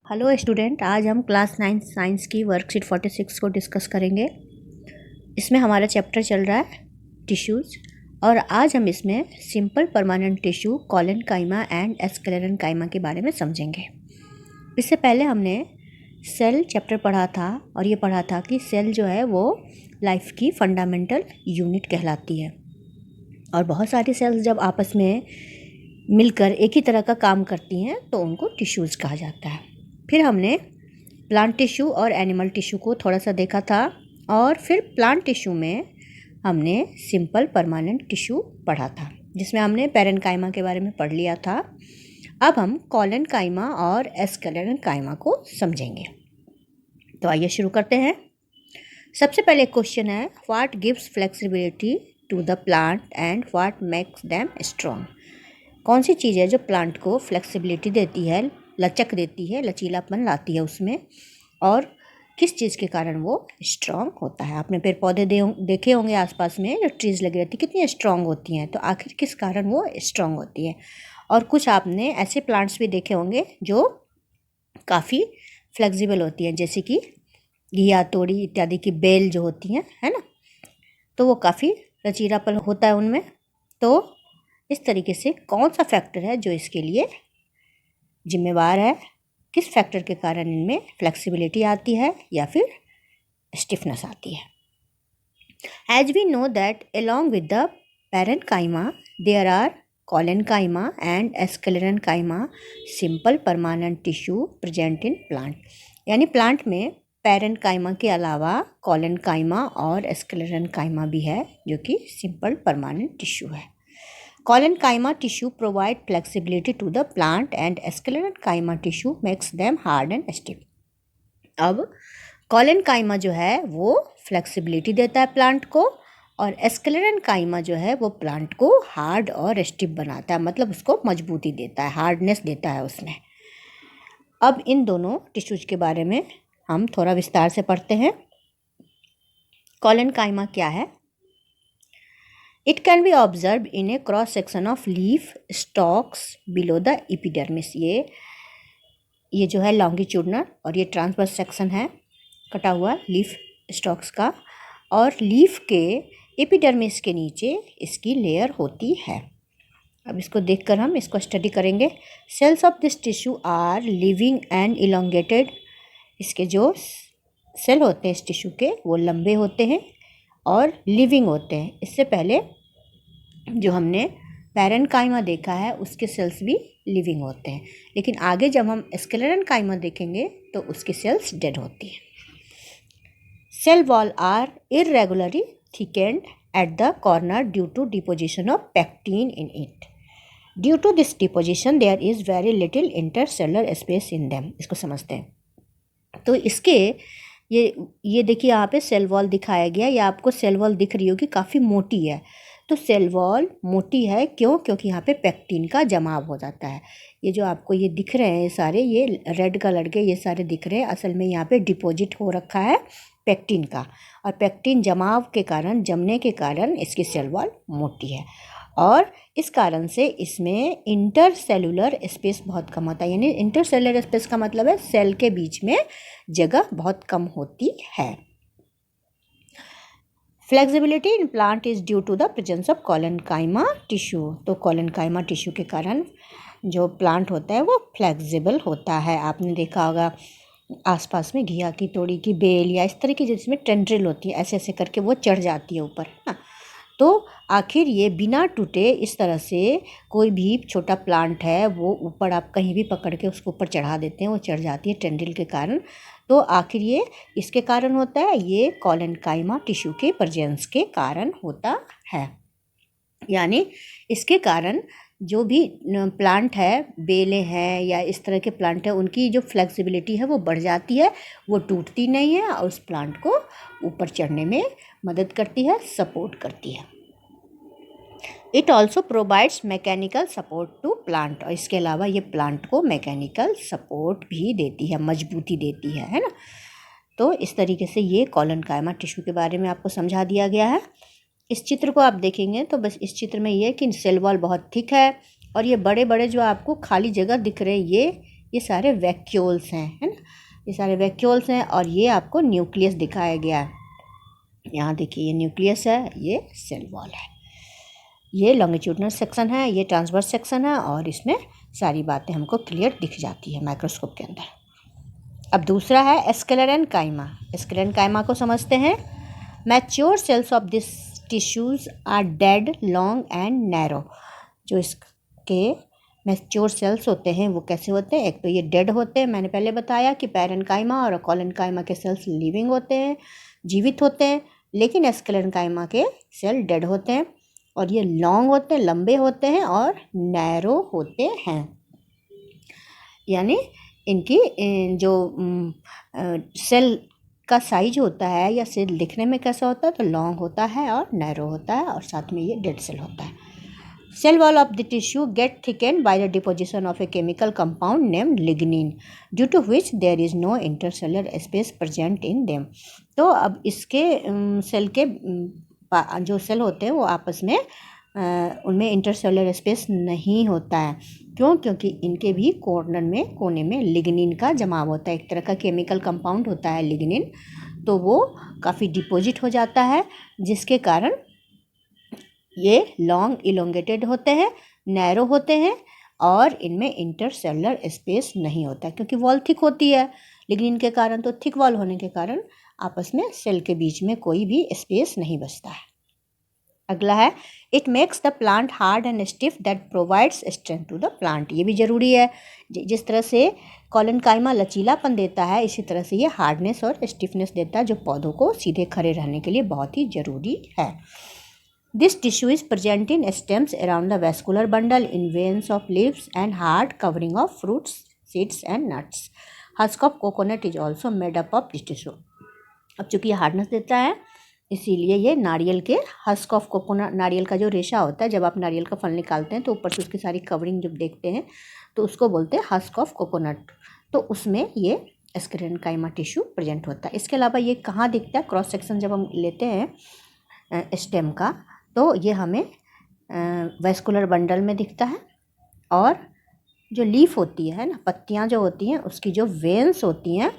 Hello student, आज हम class 9 science की वर्कशीट 46 को डिस्कस करेंगे। इसमें हमारा चैप्टर चल रहा है टिश्यूज़ और आज हम इसमें simple permanent tissue collenchyma and sclerenchyma के बारे में समझेंगे। इससे पहले हमने सेल चैप्टर पढ़ा था और ये पढ़ा था कि सेल जो है वो लाइफ की फंडामेंटल यूनिट कहलाती है और बहुत सारी सेल्स जब आपस में मिलकर एक ही तरह का काम करती हैं तो उनको टिश्यूज़ कहा जाता है। फिर हमने प्लांट टिश्यू और एनिमल टिश्यू को थोड़ा सा देखा था और फिर प्लांट टिश्यू में हमने सिंपल परमानेंट टिश्यू पढ़ा था जिसमें हमने पैरेन्काइमा के बारे में पढ़ लिया था। अब हम कॉलेनकाइमा और एस्क्लेरेनकाइमा को समझेंगे। तो आइए शुरू करते हैं। सबसे पहले क्वेश्चन है, what gives flexibility to the plant and what makes them strong. कौन सी चीज़ है जो प्लांट को फ्लेक्सिबिलिटी देती है, लचक देती है, लचीलापन लाती है उसमें, और किस चीज़ के कारण वो स्ट्रॉन्ग होता है। आपने पेड़ पौधे देखे होंगे आसपास में, जो ट्रीज़ लगी रहती कितनी स्ट्रॉन्ग होती हैं, तो आखिर किस कारण वो स्ट्रॉन्ग होती है। और कुछ आपने ऐसे प्लांट्स भी देखे होंगे जो काफ़ी फ्लेक्सिबल होती हैं, जैसे कि घिया, तोड़ी इत्यादि की बेल जो होती हैं, है ना, तो वो काफ़ी लचीलापन होता है उनमें। तो इस तरीके से कौन सा फैक्टर है जो इसके लिए जिम्मेवार है, किस फैक्टर के कारण इनमें फ्लेक्सिबिलिटी आती है या फिर स्टिफनेस आती है। As we know that along with the parenchyma there are collenchyma and sclerenchyma simple permanent tissue present in plant. यानी प्लांट में पैरेन्काइमा के अलावा कॉलेनकाइमा और एस्क्लेरेनकाइमा भी है जो कि सिंपल परमानेंट टिश्यू है। Collenchyma tissue provide flexibility to the plant and sclerenchyma tissue makes them hard and stiff। अब collenchyma जो है वो फ्लेक्सिबिलिटी देता है प्लांट को और sclerenchyma जो है वो प्लांट को हार्ड और स्टिफ बनाता है, मतलब उसको मजबूती देता है, हार्डनेस देता है उसमें। अब इन दोनों टिश्यूज के बारे में हम थोड़ा विस्तार से पढ़ते हैं। collenchyma क्या है? It can be observed in a cross section of leaf stalks below the epidermis। ये जो है लॉन्गिट्यूडनल और ये ट्रांसवर्स सेक्शन है कटा हुआ लीफ स्टॉक्स का, और लीफ के एपिडर्मिस के नीचे इसकी लेयर होती है। अब इसको देखकर हम इसको स्टडी करेंगे। Cells of this tissue are living and elongated. इसके जो सेल होते हैं इस टिश्यू के वो लंबे होते हैं और लिविंग होते हैं। इससे पहले जो हमने पैरेन्काइमा देखा है उसके सेल्स भी लिविंग होते हैं, लेकिन आगे जब हम स्क्लेरेनकाइमा देखेंगे तो उसकी सेल्स डेड होती हैं। Cell wall are irregularly thickened at the corner due to deposition of pectin in it. Due to this deposition there is very little intercellular space in them. इसको समझते हैं। तो इसके ये देखिए यहाँ पे सेल वॉल दिखाया गया, या आपको सेल वॉल दिख रही होगी, काफ़ी मोटी है। तो सेल वॉल मोटी है क्यों? क्योंकि यहाँ पे पैक्टिन का जमाव हो जाता है। ये जो आपको ये दिख रहे हैं सारे, ये रेड कलर के ये सारे दिख रहे हैं, असल में यहाँ पे डिपॉजिट हो रखा है पैक्टिन का, और पैक्टिन जमाव के कारण, जमने के कारण इसकी सेल वॉल मोटी है और इस कारण से इसमें इंटरसेलुलर स्पेस बहुत कम होता है। यानी इंटरसेलुलर स्पेस का मतलब है सेल के बीच में जगह बहुत कम होती है। Flexibility in plant is due to the presence of collenchyma tissue. तो कॉलेनकाइमा टिश्यू के कारण जो प्लांट होता है वो फ्लेक्सिबल होता है। आपने देखा होगा आसपास में घिया की, तोड़ी की बेल या इस तरह की जिसमें टेंड्रिल होती है, ऐसे ऐसे करके वो चढ़ जाती है ऊपर, है ना। तो आखिर ये बिना टूटे इस तरह से कोई भी छोटा प्लांट है वो ऊपर आप कहीं भी पकड़ के उसको ऊपर चढ़ा देते हैं, वो चढ़ जाती है टेंड्रिल के कारण। तो आखिर ये इसके कारण होता है, ये कॉलेनकाइमा टिश्यू के प्रेजेंस के कारण होता है। यानी इसके कारण जो भी प्लांट है, बेलें हैं या इस तरह के प्लांट है, उनकी जो फ्लेक्सिबिलिटी है वो बढ़ जाती है, वो टूटती नहीं है और उस प्लांट को ऊपर चढ़ने में मदद करती है, सपोर्ट करती है। It also provides mechanical support to plant. और इसके अलावा ये प्लांट को मैकेनिकल सपोर्ट भी देती है, मजबूती देती है ना। तो इस तरीके से ये कॉलेनकाइमा टिश्यू के बारे में आपको समझा दिया गया है। इस चित्र को आप देखेंगे तो बस इस चित्र में ये है कि सेल वॉल बहुत थिक है और ये बड़े बड़े जो आपको खाली जगह दिख रहे हैं, ये ये सारे वैक्यूल्स हैं, है ना, ये सारे वैक्यूल्स हैं। और ये आपको न्यूक्लियस दिखाया गया है। यहाँ देखिए ये न्यूक्लियस है, ये सेल वॉल है, ये लॉन्गिट्यूडनल सेक्शन है, ये ट्रांसवर्स सेक्शन है, और इसमें सारी बातें हमको क्लियर दिख जाती है माइक्रोस्कोप के अंदर। अब दूसरा है स्क्लेरेन्काइमा। स्क्लेरेन्काइमा को समझते हैं। Mature cells of this tissues are dead, long and narrow. जो इसके मैच्योर सेल्स होते हैं वो कैसे होते हैं? एक तो ये डेड होते हैं, मैंने पहले बताया कि पैरेन्काइमा और कोलेन्काइमा के सेल्स लिविंग होते हैं, जीवित होते हैं, लेकिन स्क्लेरेन्काइमा के सेल डेड होते हैं। और ये लॉन्ग होते हैं, लंबे होते हैं, और नैरो होते हैं। यानी इनकी जो सेल का साइज होता है या सेल दिखने में कैसा होता है, तो लॉन्ग होता है और नैरो होता है, और साथ में ये डेड सेल होता है। Cell wall of the tissue get thickened by the deposition of a chemical compound named lignin, due to which there is no intercellular space present in them. तो अब इसके सेल के जो सेल होते हैं वो आपस में उनमें इंटरसेलुलर स्पेस नहीं होता है। क्यों? क्योंकि इनके भी कॉर्नर में, कोने में लिग्निन का जमाव होता है। एक तरह का केमिकल कंपाउंड होता है लिग्निन, तो वो काफ़ी डिपॉजिट हो जाता है, जिसके कारण ये लॉन्ग इलोंगेटेड होते हैं, नैरो होते हैं, और इनमें इंटरसेलुलर स्पेस नहीं होता है, क्योंकि वॉल थिक होती है लिग्निन के कारण। तो थिक वॉल होने के कारण आपस में सेल के बीच में कोई भी स्पेस नहीं बचता है। अगला है it makes the plant hard and stiff that provides strength to the plant. ये भी ज़रूरी है। जिस तरह से कोलेन्काइमा लचीलापन देता है, इसी तरह से ये हार्डनेस और स्टिफनेस देता है, जो पौधों को सीधे खड़े रहने के लिए बहुत ही ज़रूरी है। This tissue is present in stems around the vascular bundle, in veins of leaves and hard covering of fruits, seeds and nuts. Husk of coconut is also made up of this tissue. अब चूँकि ये hardness देता है, इसीलिए ये नारियल के husk of coconut, नारियल का जो रेशा होता है, जब आप नारियल का फल निकालते हैं तो ऊपर से उसकी सारी कवरिंग जब देखते हैं तो उसको बोलते हैं हस्क ऑफ कोकोनट। तो उसमें ये स्क्लेरेन्काइमा टिश्यू प्रेजेंट होता है। इसके अलावा ये कहाँ दिखता है? क्रॉस सेक्शन जब हम लेते हैं स्टेम का, तो ये हमें वेस्कुलर बंडल में दिखता है, और जो लीफ होती है ना, पत्तियाँ जो होती हैं, उसकी जो वेन्स होती हैं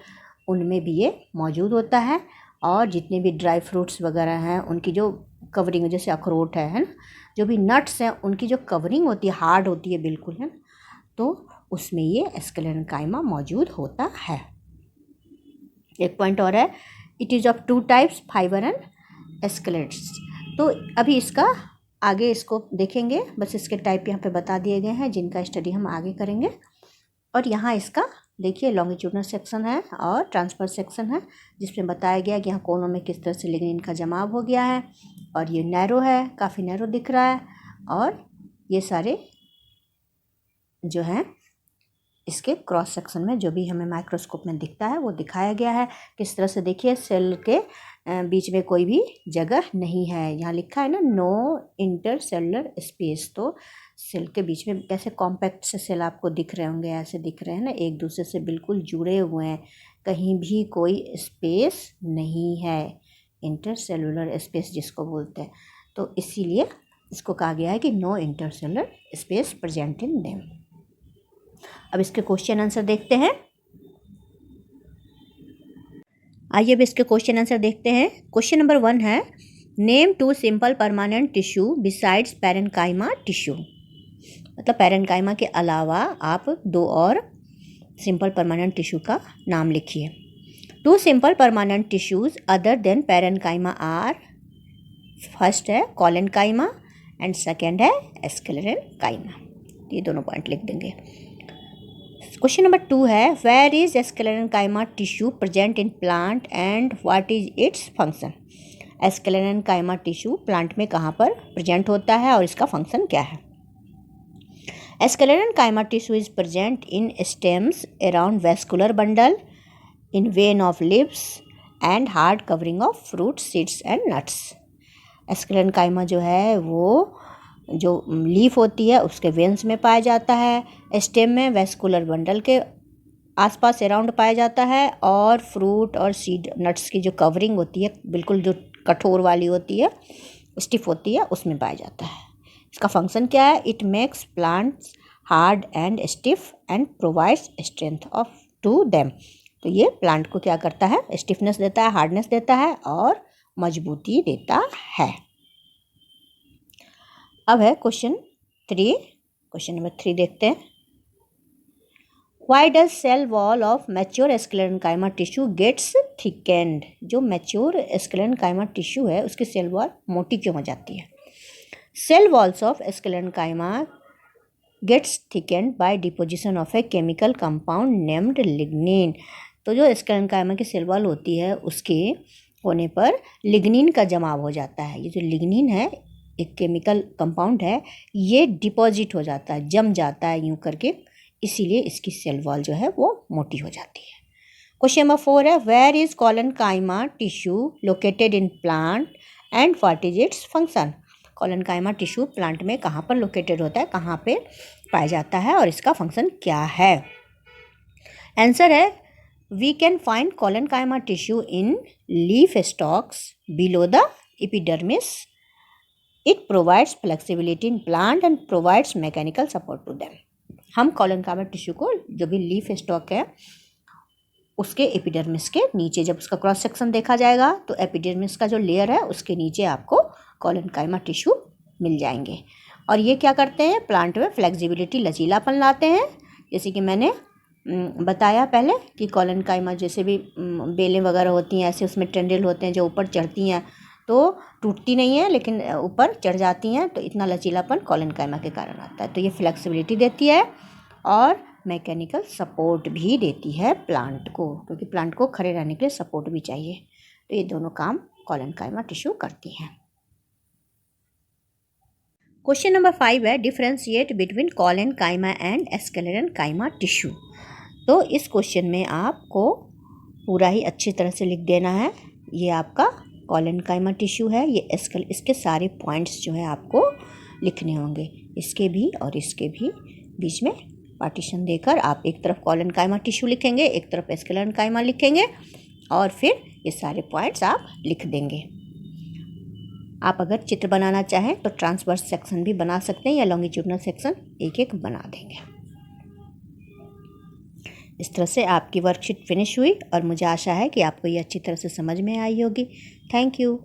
उनमें भी ये मौजूद होता है। और जितने भी ड्राई फ्रूट्स वगैरह हैं उनकी जो कवरिंग, जैसे अखरोट है ना, जो भी नट्स हैं उनकी जो कवरिंग होती है हार्ड होती है बिल्कुल, है ना, तो उसमें ये स्क्लेरेन्काइमा मौजूद होता है। एक पॉइंट और है, it is of two types, fibre and sclereids. तो अभी इसका आगे इसको देखेंगे, बस इसके टाइप यहाँ पे बता दिए गए हैं, जिनका स्टडी हम आगे करेंगे। और यहाँ इसका देखिए लॉन्गिट्यूडनल सेक्शन है और ट्रांसवर्स सेक्शन है, जिसमें बताया गया कि यहाँ कोनों में किस तरह से लिग्निन का जमाव हो गया है, और ये नैरो है, काफ़ी नैरो दिख रहा है। और ये सारे जो हैं इसके क्रॉस सेक्शन में जो भी हमें माइक्रोस्कोप में दिखता है वो दिखाया गया है। किस तरह से देखिए सेल के बीच में कोई भी जगह नहीं है। यहाँ लिखा है ना, नो इंटरसेलुलर स्पेस। तो सेल के बीच में कैसे कॉम्पैक्ट से सेल आपको दिख रहे होंगे, ऐसे दिख रहे हैं ना, एक दूसरे से बिल्कुल जुड़े हुए हैं, कहीं भी कोई स्पेस नहीं है, इंटरसेलुलर स्पेस जिसको बोलते हैं। तो इसीलिए इसको कहा गया है कि no intercellular space present in them. अब इसके क्वेश्चन आंसर देखते हैं। आइए अब इसके क्वेश्चन आंसर देखते हैं। क्वेश्चन नंबर 1 है, name 2 simple permanent tissue besides parenchyma tissue. मतलब पैरेन्काइमा के अलावा आप 2 और सिंपल परमानेंट टिश्यू का नाम लिखिए। 2 simple permanent tissues other than parenchyma are, first है कोलेन्काइमा एंड सेकेंड है स्क्लेरेन्काइमा। ये दोनों पॉइंट लिख देंगे। क्वेश्चन नंबर 2 है, where is sclerenchyma tissue present in plant and what is its function. Sclerenchyma tissue plant में कहाँ पर प्रेजेंट होता है और इसका फंक्शन क्या है। Sclerenchyma tissue is present in stems around vascular bundle, in when of leaves and hard covering of fruits, seeds and nuts. Sclerenchyma जो है वो जो लीफ होती है उसके वेन्स में पाया जाता है, स्टेम में वेस्कुलर बंडल के आसपास अराउंड पाया जाता है, और फ्रूट और सीड नट्स की जो कवरिंग होती है बिल्कुल जो कठोर वाली होती है, स्टिफ होती है, उसमें पाया जाता है। इसका फंक्शन क्या है, it makes plants hard and stiff and provides strength of to them. तो ये प्लांट को क्या करता है, स्टिफनेस देता है, हार्डनेस देता है और मजबूती देता है। अब है क्वेश्चन नंबर 3 देखते हैं। Why does cell wall of mature sclerenchyma tissue gets thickened? जो मैच्योर स्क्लेरेनकाइमा टिश्यू है उसकी सेल वॉल मोटी क्यों हो जाती है? Cell walls of sclerenchyma gets thickened by deposition of a chemical compound named lignin. तो जो स्क्लेरेनकाइमा की सेल वॉल होती है उसके होने पर लिग्निन का जमाव हो जाता है। ये जो लिग्निन है एक केमिकल कंपाउंड है, ये डिपॉजिट हो जाता है, जम जाता है यूं करके, इसीलिए इसकी सेल वॉल जो है वो मोटी हो जाती है। क्वेश्चन नंबर 4 है, where is collenchyma tissue located in plant and what is its function? Collenchyma tissue plant में कहाँ पर लोकेटेड होता है, कहाँ पे पाया जाता है और इसका फंक्शन क्या है? आंसर है, we can find collenchyma tissue in leaf stalks below the epidermis. It provides flexibility in plant and provides mechanical support to them. हम कोलेनकाइमा टिश्यू को जो भी लीफ स्टॉक है उसके एपिडर्मिस के नीचे जब उसका क्रॉस सेक्शन देखा जाएगा तो एपिडर्मिस का जो लेयर है उसके नीचे आपको कोलेनकाइमा टिश्यू मिल जाएंगे। और ये क्या करते हैं, प्लांट में फ्लेक्सिबिलिटी लचीलापन लाते हैं। जैसे कि मैंने बताया पहले कि कोलेनकाइमा जैसे भी बेलें वगैरह होती हैं ऐसे उसमें टेंड्रिल होते हैं जो ऊपर चढ़ती हैं तो टूटती नहीं है लेकिन ऊपर चढ़ जाती हैं, तो इतना लचीलापन कोलेनकाइमा के कारण आता है। तो ये फ्लेक्सिबिलिटी देती है और मैकेनिकल सपोर्ट भी देती है प्लांट को, क्योंकि प्लांट को खड़े रहने के लिए सपोर्ट भी चाहिए। तो ये दोनों काम कोलेनकाइमा टिश्यू करती हैं। क्वेश्चन नंबर 5 है, differentiate between collenchyma and sclerenchyma tissue. तो इस क्वेश्चन में आपको पूरा ही अच्छी तरह से लिख देना है। ये आपका कोलेनकाइमा टिश्यू है, ये इसके सारे पॉइंट्स जो है आपको लिखने होंगे, इसके भी और इसके भी बीच में पार्टीशन देकर आप एक तरफ कोलेनकाइमा टिश्यू लिखेंगे, एक तरफ स्क्लेरेनकाइमा लिखेंगे और फिर ये सारे पॉइंट्स आप लिख देंगे। आप अगर चित्र बनाना चाहें तो ट्रांसवर्स सेक्शन भी बना सकते हैं या लॉन्गिट्यूडनल सेक्शन एक एक बना देंगे। इस तरह से आपकी वर्कशीट फिनिश हुई और मुझे आशा है कि आपको ये अच्छी तरह से समझ में आई होगी। Thank you.